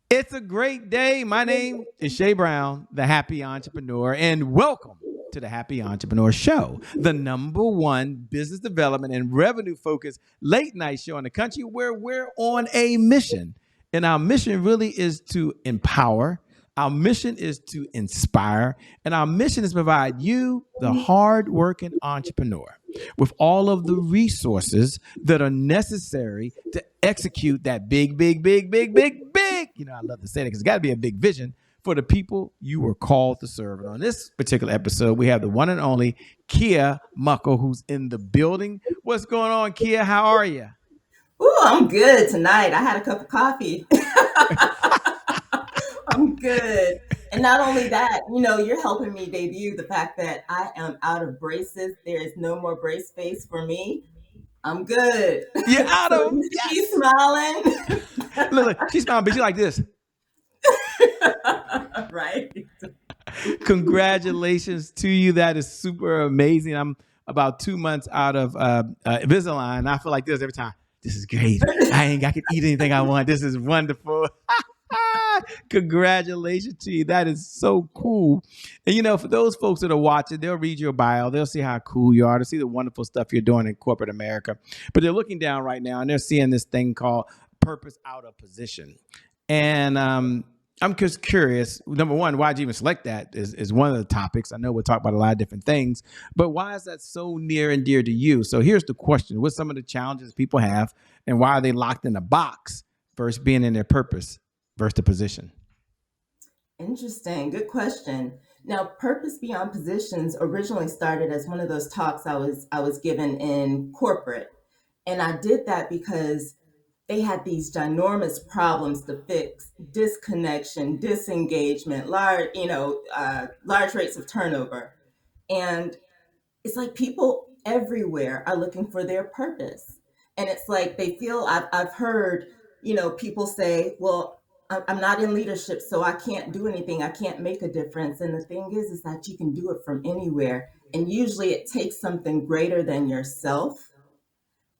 It's a great day. My name is Shay Brown, the Happy Entrepreneur, and welcome to the Happy Entrepreneur Show, the number one business development and revenue focused late night show in the country where we're on a mission. And our mission really is to empower. Our mission is to inspire, and our mission is to provide you, the hardworking entrepreneur, with all of the resources that are necessary to execute that big. I love to say that because it's got to be a big vision for the people you were called to serve. And on this particular episode, we have the one and only Kya Muckle, who's in the building. What's going on, Kya? How are you? Ooh, I'm good tonight. I had a cup of coffee. I'm good. And not only that, you're helping me debut the fact that I am out of braces. There is no more brace space for me. I'm good. You're out So of you see me yes. smiling. Look, she's smiling, but she like this. Right. Congratulations to you. That is super amazing. I'm about 2 months out of Invisalign. I feel like this every time. This is great. I can eat anything I want. This is wonderful. Congratulations to you. That is so cool. And for those folks that are watching, they'll read your bio. They'll see how cool you are. They'll see the wonderful stuff you're doing in corporate America. But they're looking down right now and they're seeing this thing called purpose out of position. And I'm just curious. Number one, why'd you even select that is one of the topics. I know we'll talk about a lot of different things, but why is that so near and dear to you? So here's the question. What's some of the challenges people have and why are they locked in a box versus being in their purpose versus the position? Interesting. Good question. Now, purpose beyond positions originally started as one of those talks I was given in corporate. And I did that because they had these ginormous problems to fix: disconnection, disengagement, large rates of turnover. And it's like people everywhere are looking for their purpose. And it's like they feel, I've heard, people say, well, I'm not in leadership, so I can't do anything. I can't make a difference. And the thing is that you can do it from anywhere. And usually it takes something greater than yourself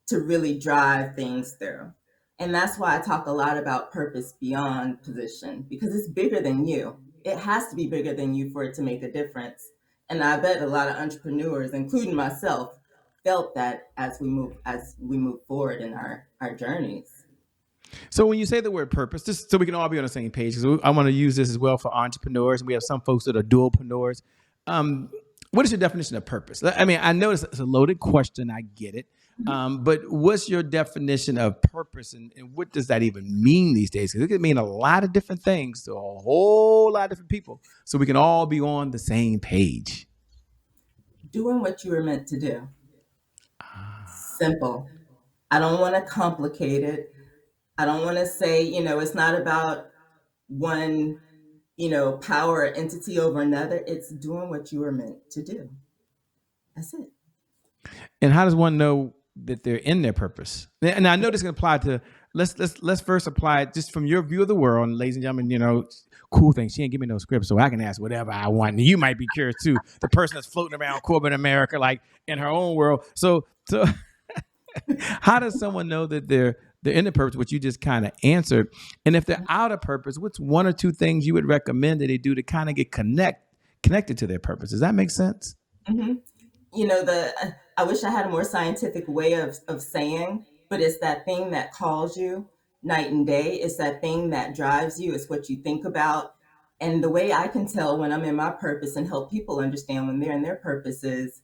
to really drive things through. And that's why I talk a lot about purpose beyond position, because it's bigger than you. It has to be bigger than you for it to make a difference. And I bet a lot of entrepreneurs, including myself, felt that as we move forward in our journeys. So when you say the word purpose, just so we can all be on the same page, because I want to use this as well for entrepreneurs. We have some folks that are dualpreneurs. Um, what is your definition of purpose? I mean, I know it's a loaded question. I get it. But what's your definition of purpose and what does that even mean these days? Because it can mean a lot of different things to a whole lot of different people. So we can all be on the same page. Doing what you were meant to do. Ah. Simple. I don't want to complicate it. I don't want to say, it's not about one, power or entity over another. It's doing what you were meant to do. That's it. And how does one know that they're in their purpose? And I know this can apply to let's first apply it just from your view of the world. And ladies and gentlemen, cool thing. She ain't give me no script, so I can ask whatever I want. And you might be curious too. The person that's floating around corporate America, like in her own world. So how does someone know that they're in the purpose, which you just kind of answered? And if they're out of purpose, what's one or two things you would recommend that they do to kind of get connected to their purpose? Does that make sense? hmm the I wish I had a more scientific way of saying, but it's that thing that calls you night and day. It's that thing that drives you. It's what you think about. And the way I can tell when I'm in my purpose and help people understand when they're in their purpose is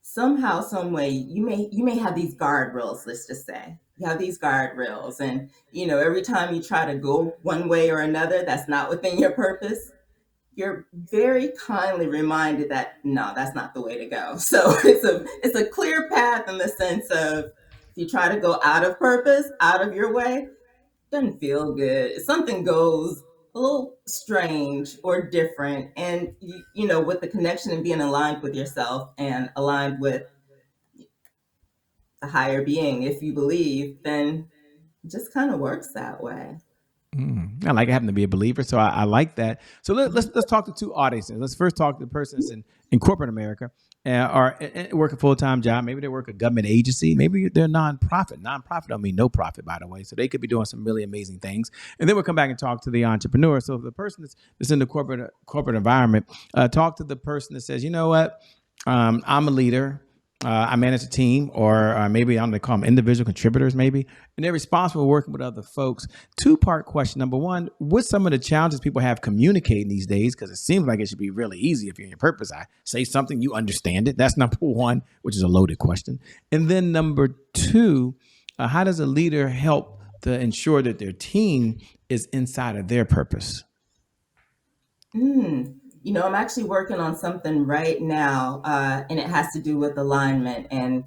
somehow, some way, you may have these guardrails. Let's just say you have these guardrails, and every time you try to go one way or another, that's not within your purpose. You're very kindly reminded that no, that's not the way to go. So it's a clear path in the sense of if you try to go out of purpose, out of your way, doesn't feel good. Something goes a little strange or different, and with the connection and being aligned with yourself and aligned with the higher being, if you believe, then it just kind of works that way. I like having to be a believer, so I like that. So let's talk to two audiences. Let's first talk to the person that's in corporate America or work a full time job. Maybe they work a government agency. Maybe they're nonprofit. Nonprofit don't mean no profit, by the way. So they could be doing some really amazing things. And then we'll come back and talk to the entrepreneur. So if the person that's in the corporate environment, talk to the person that says, you know what, I'm a leader. I manage a team, or maybe I'm going to call them individual contributors, maybe, and they're responsible for working with other folks. Two-part question. Number one, what's some of the challenges people have communicating these days? Because it seems like it should be really easy if you're in your purpose. I say something, you understand it. That's number one, which is a loaded question. And then number two, how does a leader help to ensure that their team is inside of their purpose? I'm actually working on something right now, and it has to do with alignment and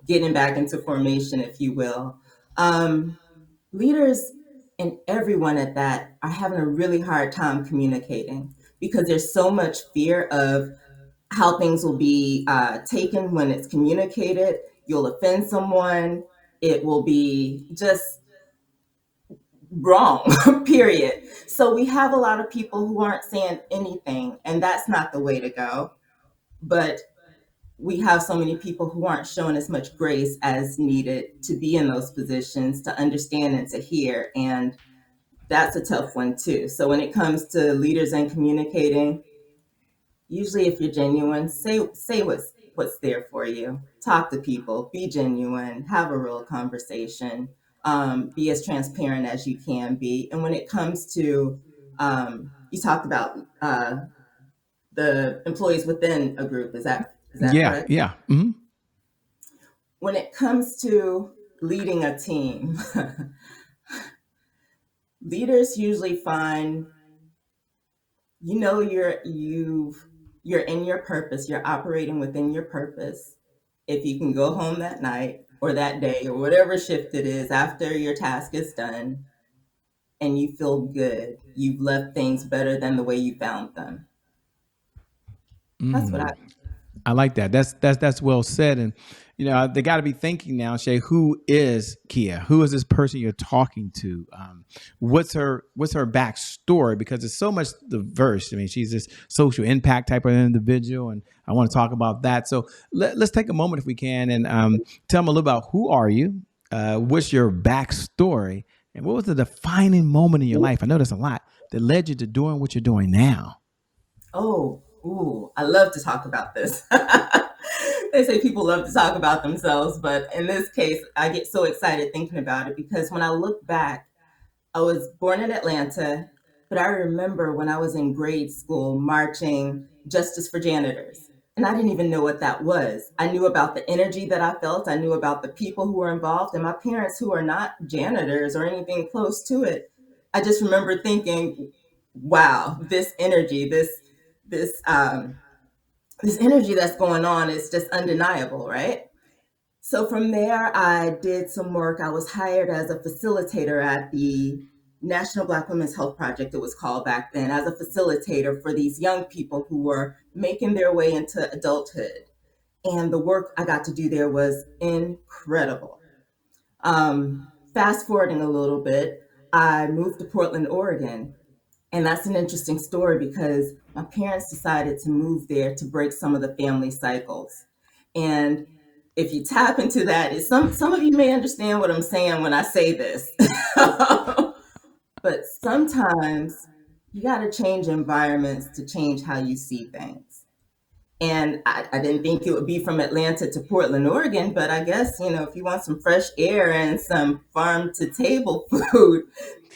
getting back into formation, if you will. Um, Leaders and everyone at that are having a really hard time communicating because there's so much fear of how things will be taken when it's communicated. You'll offend someone. It will be just wrong, period. So we have a lot of people who aren't saying anything, and that's not the way to go. But we have so many people who aren't showing as much grace as needed to be in those positions, to understand and to hear. And that's a tough one too. So when it comes to leaders and communicating, usually if you're genuine, say what's there for you. Talk to people, be genuine, have a real conversation, be as transparent as you can be. And when it comes to you talked about the employees within a group, is that Yeah, correct? yeah. Hmm. When it comes to leading a team, leaders usually find you're in your purpose, you're operating within your purpose. If you can go home that night or that day or whatever shift it is after your task is done and you feel good, you've left things better than the way you found them. That's what I. I like that. That's well said. And they got to be thinking now, Shay. Who is Kia? Who is this person you're talking to? What's her backstory? Because it's so much diverse. I mean, she's this social impact type of individual, and I want to talk about that. So let's take a moment if we can, and tell them a little about who are you, what's your backstory, and what was the defining moment in your life? I know there's a lot that led you to doing what you're doing now. Oh, ooh, I love to talk about this. They say people love to talk about themselves, but in this case, I get so excited thinking about it because when I look back, I was born in Atlanta, but I remember when I was in grade school marching Justice for Janitors. And I didn't even know what that was. I knew about the energy that I felt. I knew about the people who were involved and my parents who are not janitors or anything close to it. I just remember thinking, wow, this this energy that's going on is just undeniable, right? So from there, I did some work. I was hired as a facilitator at the National Black Women's Health Project, it was called back then, as a facilitator for these young people who were making their way into adulthood. And the work I got to do there was incredible. Fast forwarding a little bit, I moved to Portland, Oregon. And that's an interesting story because my parents decided to move there to break some of the family cycles. And if you tap into that, some of you may understand what I'm saying when I say this. But sometimes you got to change environments to change how you see things. And I didn't think it would be from Atlanta to Portland, Oregon, but I guess, if you want some fresh air and some farm to table food,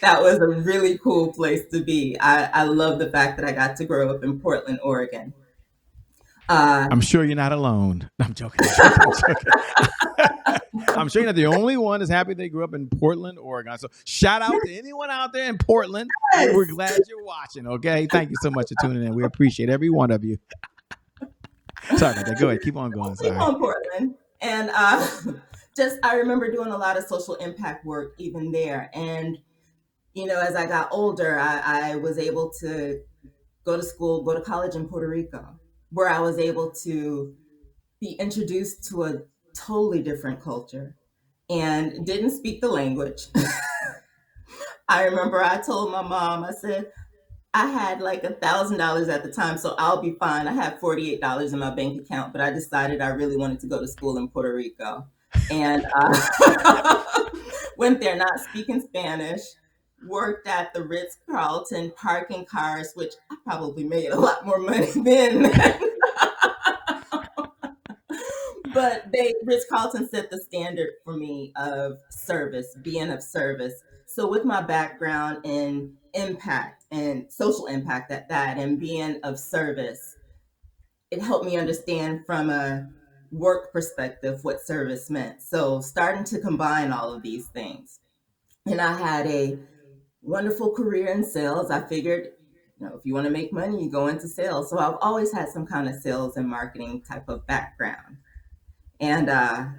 that was a really cool place to be. I love the fact that I got to grow up in Portland, Oregon. Uh, I'm sure you're not alone. I'm joking. I'm joking. I'm joking. I'm sure you're not the only one that's happy they grew up in Portland, Oregon. So shout out to anyone out there in Portland. We're yes, glad you're watching. Okay, thank you so much for tuning in. We appreciate every one of you. Sorry about that. Go ahead. Keep on going. keep Sorry. on Portland. And just, I remember doing a lot of social impact work even there. And, as I got older, I was able to go to college in Puerto Rico, where I was able to be introduced to a totally different culture and didn't speak the language. I remember I told my mom, I said, I had like $1,000 at the time, so I'll be fine. I had $48 in my bank account, but I decided I really wanted to go to school in Puerto Rico. And went there not speaking Spanish, worked at the Ritz Carlton parking cars, which I probably made a lot more money then. But they Ritz Carlton set the standard for me of service, being of service. So with my background in impact and social impact at that and being of service, it helped me understand from a work perspective what service meant. So starting to combine all of these things. And I had a wonderful career in sales. I figured, if you want to make money, you go into sales. So I've always had some kind of sales and marketing type of background. And I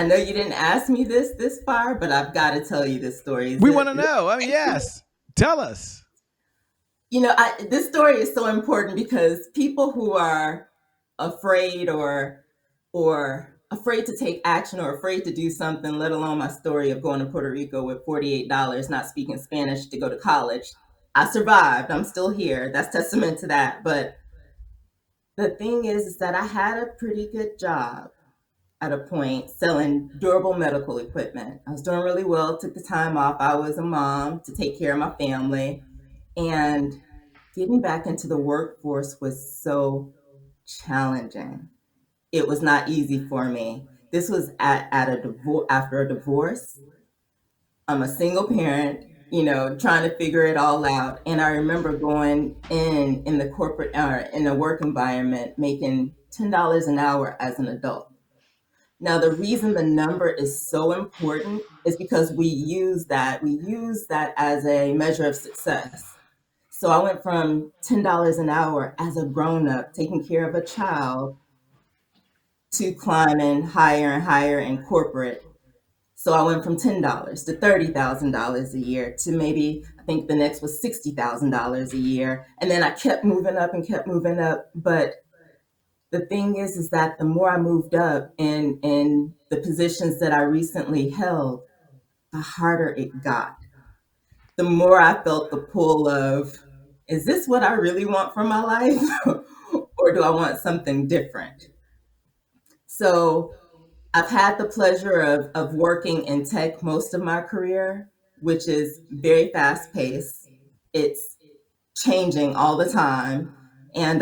know you didn't ask me this far, but I've got to tell you this story. We want to know. I mean, yes. Tell us. This story is so important because people who are afraid or afraid to take action or afraid to do something, let alone my story of going to Puerto Rico with $48, not speaking Spanish to go to college. I survived. I'm still here. That's testament to that. But the thing is that I had a pretty good job at a point selling durable medical equipment. I was doing really well, took the time off. I was a mom to take care of my family. And getting back into the workforce was so challenging. It was not easy for me. This was at a divorce after a divorce. I'm a single parent, trying to figure it all out. And I remember going in the corporate in a work environment, making $10 an hour as an adult. Now, the reason the number is so important is because we use that as a measure of success. So I went from $10 an hour as a grown up, taking care of a child, to climbing higher and higher in corporate. So I went from $10 to $30,000 a year to maybe, I think the next was $60,000 a year. And then I kept moving up and kept moving up. But the thing is that the more I moved up in the positions that I recently held, the harder it got. The more I felt the pull of, is this what I really want for my life? Or do I want something different? So I've had the pleasure of working in tech most of my career, which is very fast paced. It's changing all the time. And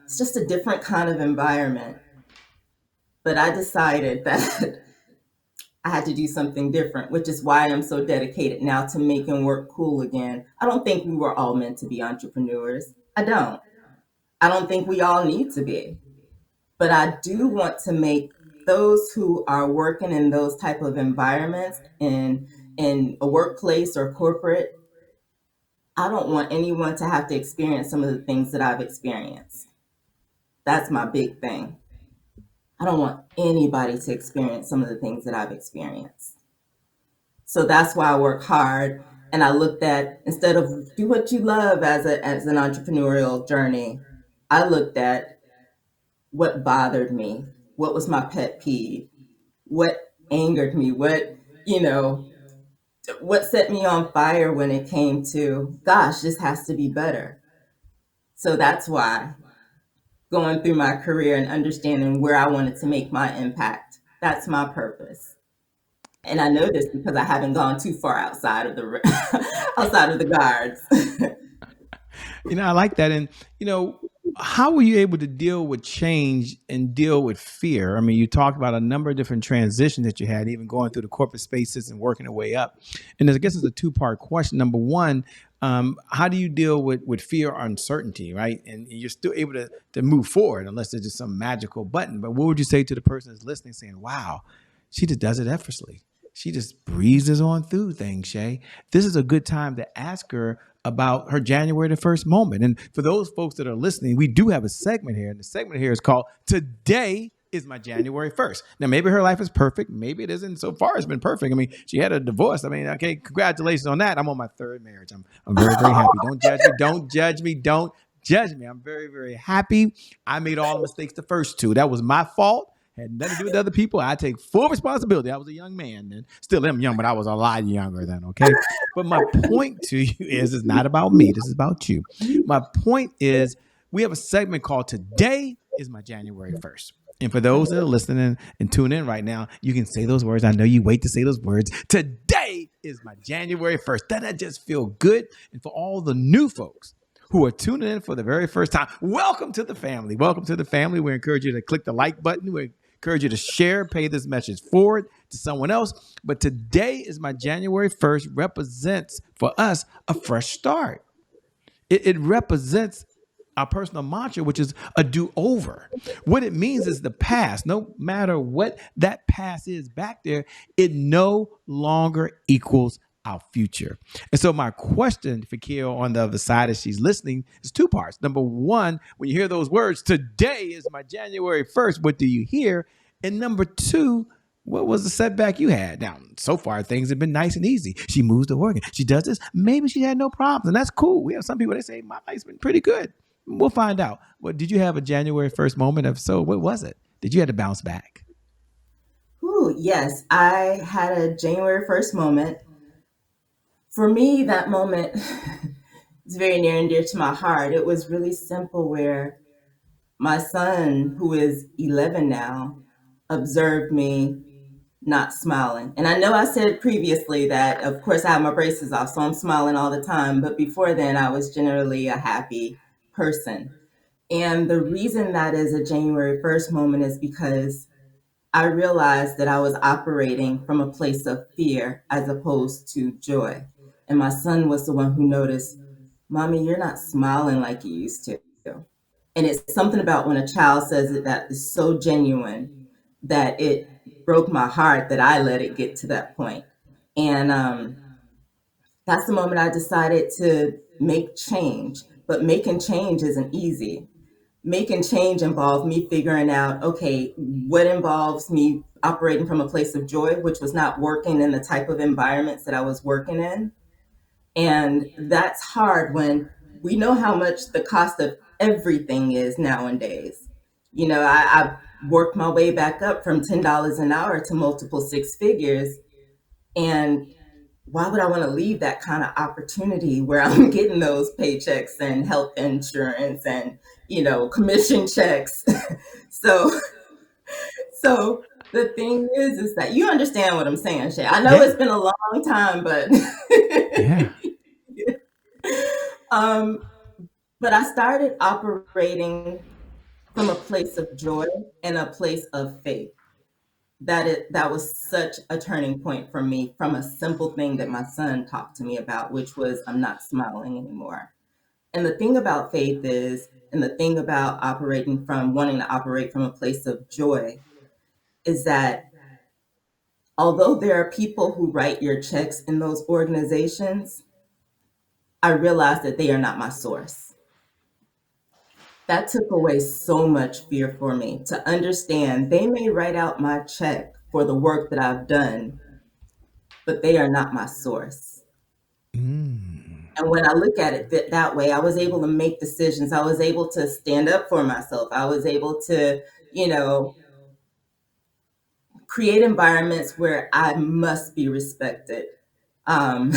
it's just a different kind of environment. But I decided that I had to do something different, which is why I'm so dedicated now to making work cool again. I don't think we were all meant to be entrepreneurs. I don't. I don't think we all need to be. But I do want to make those who are working in those type of environments in a workplace or corporate, I don't want anyone to have to experience some of the things that I've experienced. That's my big thing. I don't want anybody to experience some of the things that I've experienced. So that's why I work hard. And I looked at, instead of do what you love as an entrepreneurial journey, I looked at what bothered me, what was my pet peeve, what angered me, you know, what set me on fire when it came to, gosh, this has to be better. So that's why going through my career and understanding where I wanted to make my impact, that's my purpose. And I know this because I haven't gone too far outside of the outside of the guards. I like that. And, how were you able to deal with change and deal with fear? I mean, you talked about a number of different transitions that you had, even going through the corporate spaces and working your way up. And I guess it's a two-part question. Number one, how do you deal with fear or uncertainty, right? And you're still able to move forward unless there's just some magical button. But what would you say to the person that's listening saying, wow, she just does it effortlessly? She just breezes on through things, Shay. This is a good time to ask her about her January the 1st moment. And for those folks that are listening, we do have a segment here. And the segment here is called Today is My January 1st. Now, maybe her life is perfect. Maybe it isn't. So far, it's been perfect. I mean, she had a divorce. I mean, okay, congratulations on that. I'm on my third marriage. I'm very, very happy. Don't judge me. Don't judge me. Don't judge me. I'm very, very happy. I made all the mistakes the first two. That was my fault. Had nothing to do with other people. I take full responsibility. I was a young man then. Still am young, but I was a lot younger then, okay? But my point to you is it's not about me. This is about you. My point is we have a segment called Today is My January 1st. And for those that are listening and tune in right now, you can say those words. I know you wait to say those words. Today is my January 1st. Doesn't that just feel good? And for all the new folks who are tuning in for the very first time, welcome to the family. Welcome to the family. We encourage you to click the like button. We encourage you to share, pay this message forward to someone else. But today is my January 1st represents for us a fresh start. It represents our personal mantra, which is a do over. What it means is the past, no matter what that past is back there, it no longer equals our future. And so, my question for Kyo on the other side as she's listening is two parts. Number one, when you hear those words, today is my January 1st, what do you hear? And number two, what was the setback you had? Now, so far, things have been nice and easy. She moves to Oregon. She does this. Maybe she had no problems, and that's cool. We have some people, they say, my life's been pretty good. We'll find out. What did you have a January 1st moment? If so, what was it? Did you have to bounce back? Ooh, yes, I had a January 1st moment. For me, that moment is very near and dear to my heart. It was really simple where my son, who is 11 now, observed me not smiling. And I know I said previously that, of course, I have my braces off, so I'm smiling all the time. But before then, I was generally a happy person. And the reason that is a January 1st moment is because I realized that I was operating from a place of fear as opposed to joy. And my son was the one who noticed, Mommy, you're not smiling like you used to. And it's something about when a child says it that is so genuine that it broke my heart that I let it get to that point. And that's the moment I decided to make change. But making change isn't easy. Making change involved me figuring out, okay, what involves me operating from a place of joy, which was not working in the type of environments that I was working in. And that's hard when we know how much the cost of everything is nowadays. I worked my way back up from $10 an hour to multiple six figures. And why would I want to leave that kind of opportunity where I'm getting those paychecks and health insurance and, commission checks? so, so the thing is that you understand what I'm saying, Shay. I know Yeah. it's been a long time, but Yeah. um, but I started operating from a place of joy and a place of faith. That was such a turning point for me from a simple thing that my son talked to me about, which was I'm not smiling anymore. And the thing about faith is, and the thing about operating from wanting to operate from a place of joy is that although there are people who write your checks in those organizations, I realize that they are not my source. That took away so much fear for me to understand they may write out my check for the work that I've done, but they are not my source. Mm. And when I look at it that way, I was able to make decisions. I was able to stand up for myself. I was able to, you know, create environments where I must be respected um,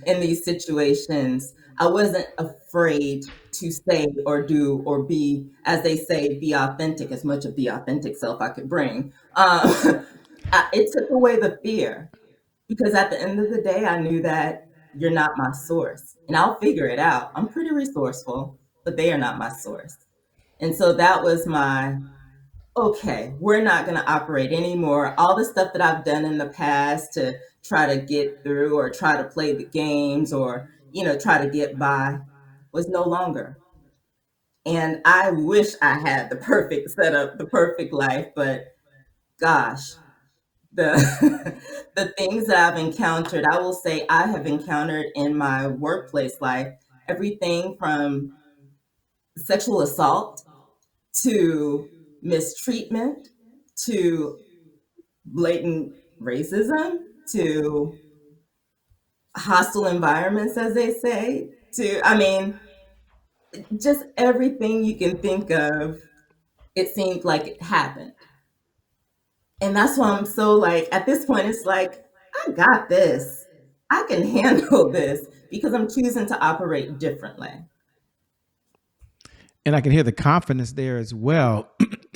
in these situations. I wasn't afraid to say or do or be, as they say, be authentic, as much of the authentic self I could bring. It took away the fear because at the end of the day, I knew that you're not my source and I'll figure it out. I'm pretty resourceful, but they are not my source. And so that was my okay, we're not going to operate anymore. All the stuff that I've done in the past to try to get through or try to play the games or, try to get by was no longer. And I wish I had the perfect setup, the perfect life, but gosh, the the things that I've encountered, I will say I have encountered in my workplace life, everything from sexual assault to mistreatment to blatant racism to hostile environments, as they say, I mean, just everything you can think of, it seemed like it happened. And that's why I'm so like, at this point, it's like, I got this. I can handle this because I'm choosing to operate differently. And I can hear the confidence there as well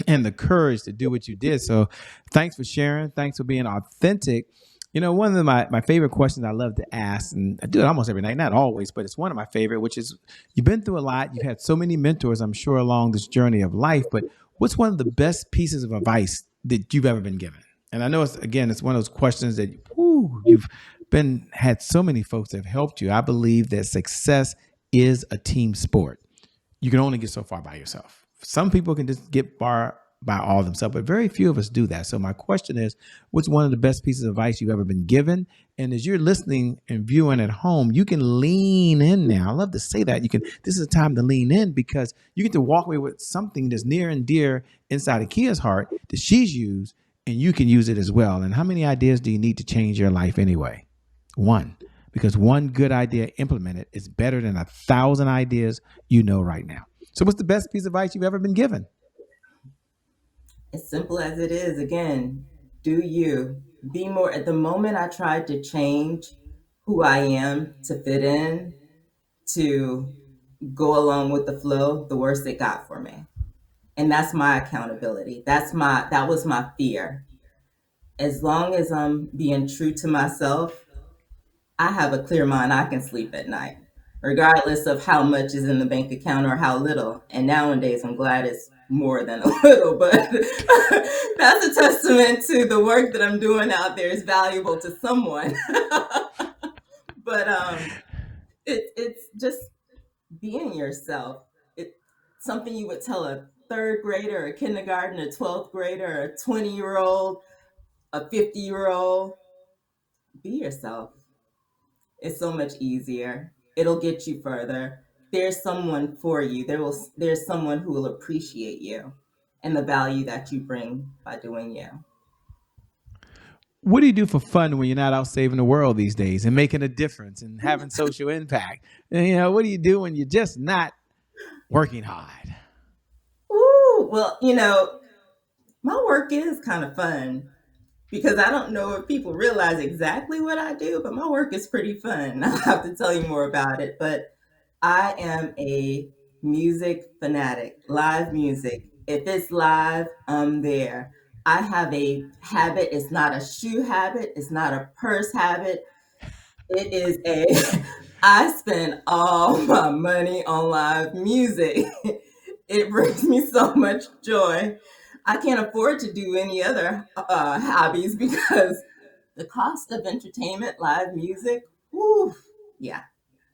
and the courage to do what you did. So thanks for sharing. Thanks for being authentic. You know, one of my favorite questions I love to ask, and I do it almost every night, not always, but it's one of my favorite, which is you've been through a lot. You've had so many mentors, I'm sure, along this journey of life, but what's one of the best pieces of advice that you've ever been given? And I know it's, again, it's one of those questions that you've been had so many folks that have helped you. I believe that success is a team sport. You can only get so far by yourself. Some people can just get far by all themselves, but very few of us do that. So my question is, what's one of the best pieces of advice you've ever been given? And as you're listening and viewing at home, you can lean in now. I love to say that. This is a time to lean in because you get to walk away with something that's near and dear inside of Kya's heart that she's used, and you can use it as well. And how many ideas do you need to change your life anyway? One, because one good idea implemented is better than 1,000 ideas you know right now. So, what's the best piece of advice you've ever been given? As simple as it is, again, do you. Be more. At the moment I tried to change who I am to fit in, to go along with the flow, the worse it got for me. And that's my accountability. That was my fear. As long as I'm being true to myself, I have a clear mind. I can sleep at night, regardless of how much is in the bank account or how little. And nowadays, I'm glad it's more than a little, but that's a testament to the work that I'm doing out there is valuable to someone. But it's just being yourself. It's something you would tell a third grader, a kindergarten, a 12th grader, a 20-year-old, a 50-year-old. Be yourself. It's so much easier. It'll get you further. There's someone for you. There's someone who will appreciate you and the value that you bring by doing you. What do you do for fun when you're not out saving the world these days and making a difference and having social impact? And, what do you do when you're just not working hard? Ooh, well, my work is kind of fun because I don't know if people realize exactly what I do, but my work is pretty fun. I'll have to tell you more about it. But I am a music fanatic, live music. If it's live, I'm there. I have a habit. It's not a shoe habit. It's not a purse habit. It is a, I spend all my money on live music. It brings me so much joy. I can't afford to do any other hobbies because the cost of entertainment, live music, whew, yeah.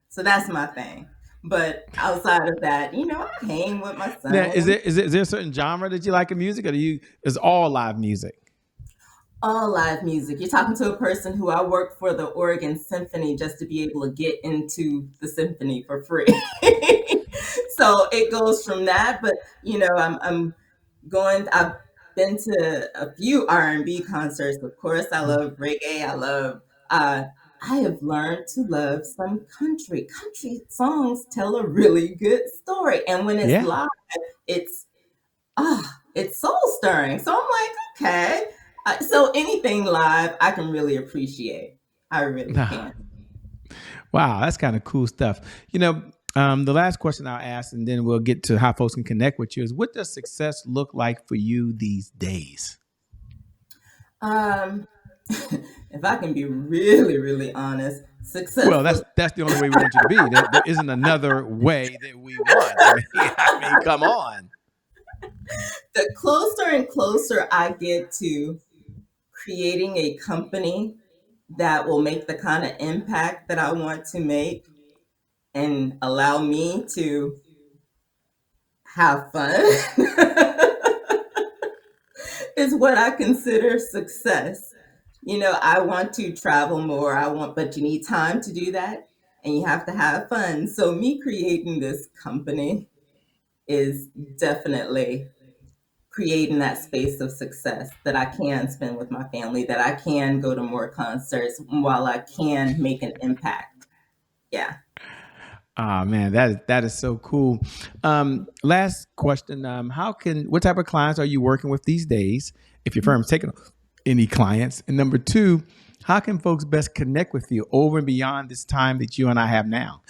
So that's my thing. But outside of that, I hang with my Now, son. is there a certain genre that you like in music, or is all live music? All live music. You're talking to a person who I worked for the Oregon Symphony just to be able to get into the symphony for free. So it goes from that, but I'm going. I've been to a few R&B concerts. Of course, I love reggae. I love. Uh, I have learned to love some country. Country songs tell a really good story, and when it's Yeah. live, it's it's soul stirring. So I'm like, okay. So anything live, I can really appreciate. I really can. Wow, that's kind of cool stuff. The last question I'll ask, and then we'll get to how folks can connect with you, is what does success look like for you these days? Um, if I can be really, really honest, Well, success that's looks that's the only way we want you to be. There isn't another way that we want. I mean, come on. the closer and closer I get to creating a company that will make the kind of impact that I want to make and allow me to have fun is what I consider success. I want to travel more. But you need time to do that and you have to have fun. So me creating this company is definitely creating that space of success that I can spend with my family, that I can go to more concerts while I can make an impact. Yeah. Ah, man, that is so cool. Last question: what type of clients are you working with these days? If your firm's taking any clients? And number two, how can folks best connect with you over and beyond this time that you and I have now?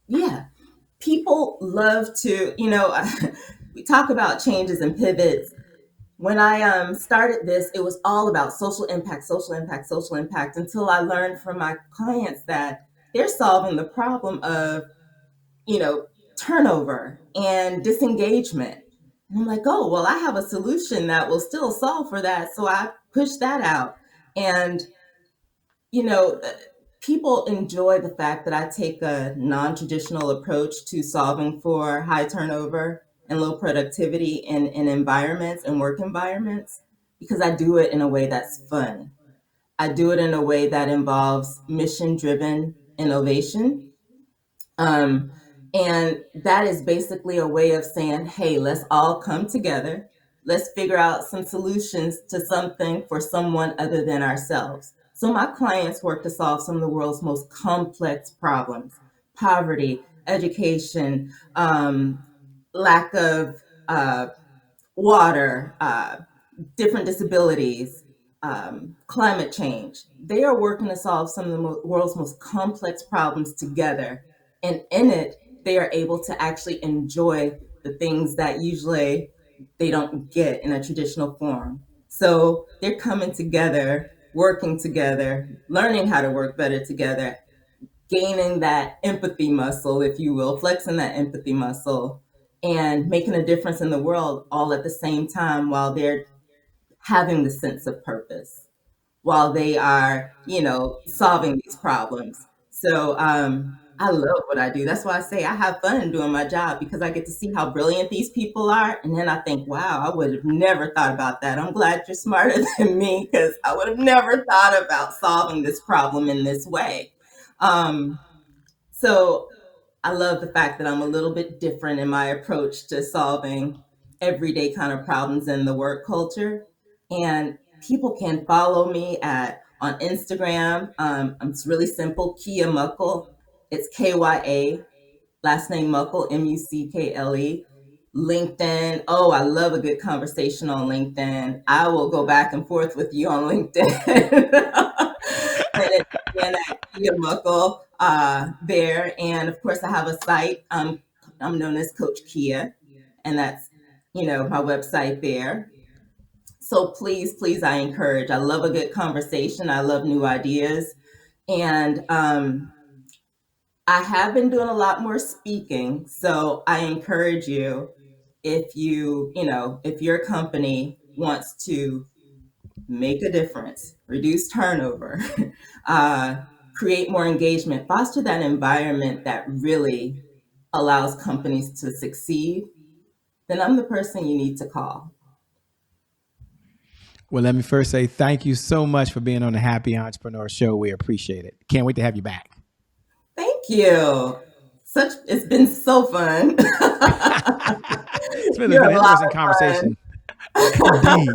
Yeah. People love to, we talk about changes and pivots. When I started this, it was all about social impact, social impact, social impact, until I learned from my clients that they're solving the problem of, you know, turnover and disengagement. And I'm like, oh, well, I have a solution that will still solve for that. So I push that out. And, you know, people enjoy the fact that I take a non traditional approach to solving for high turnover and low productivity in environments and work environments, because I do it in a way that's fun. I do it in a way that involves mission driven innovation. Um, and that is basically a way of saying, hey, let's all come together. Let's figure out some solutions to something for someone other than ourselves. So my clients work to solve some of the world's most complex problems: poverty, education, lack of water, different disabilities, climate change. They are working to solve some of the world's most complex problems together. And in it, they are able to actually enjoy the things that usually they don't get in a traditional form. So they're coming together, working together, learning how to work better together, gaining that empathy muscle, if you will, flexing that empathy muscle, and making a difference in the world all at the same time while they're having the sense of purpose, while they are, solving these problems. So I love what I do. That's why I say I have fun doing my job, because I get to see how brilliant these people are. And then I think, wow, I would have never thought about that. I'm glad you're smarter than me, because I would have never thought about solving this problem in this way. Um, so I love the fact that I'm a little bit different in my approach to solving everyday kind of problems in the work culture. And people can follow me at on Instagram. It's really simple, Kya Muckle. It's KYA, last name Muckle, Muckle. LinkedIn. Oh, I love a good conversation on LinkedIn. I will go back and forth with you on LinkedIn. And it's again at Kya Muckle there. And of course, I have a site. I'm known as Coach Kya, and that's, my website there. So please, please, I encourage. I love a good conversation. I love new ideas. And I have been doing a lot more speaking. So I encourage you, if your company wants to make a difference, reduce turnover, uh, create more engagement, foster that environment that really allows companies to succeed, then I'm the person you need to call. Well, let me first say thank you so much for being on the Happy Entrepreneur Show. We appreciate it. Can't wait to have you back. Thank you. It's been so fun. It's been You're an a lot interesting of conversation. Indeed.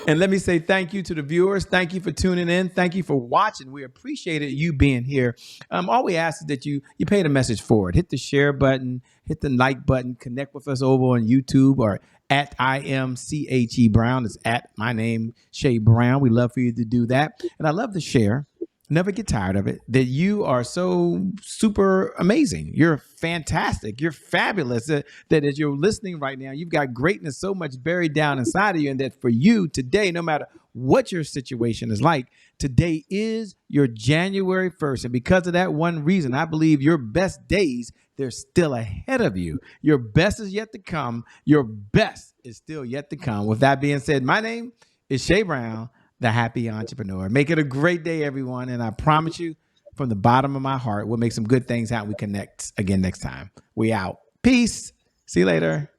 And let me say thank you to the viewers. Thank you for tuning in. Thank you for watching. We appreciated you being here. All we ask is that you pay the message forward. Hit the share button, hit the like button, connect with us over on YouTube or at I am CHE Brown. It's at my name, Shay Brown. We love for you to do that. And I love to share. Never get tired of it, that you are so super amazing. You're fantastic. You're fabulous. That as you're listening right now, you've got greatness so much buried down inside of you. And that for you today, no matter what your situation is like, today is your January 1st. And because of that one reason, I believe your best days, they're still ahead of you. Your best is yet to come. Your best is still yet to come. With that being said, my name is Shay Brown, the Happy Entrepreneur. Make it a great day, everyone. And I promise you, from the bottom of my heart, we'll make some good things happen. We connect again next time. We out. Peace. See you later.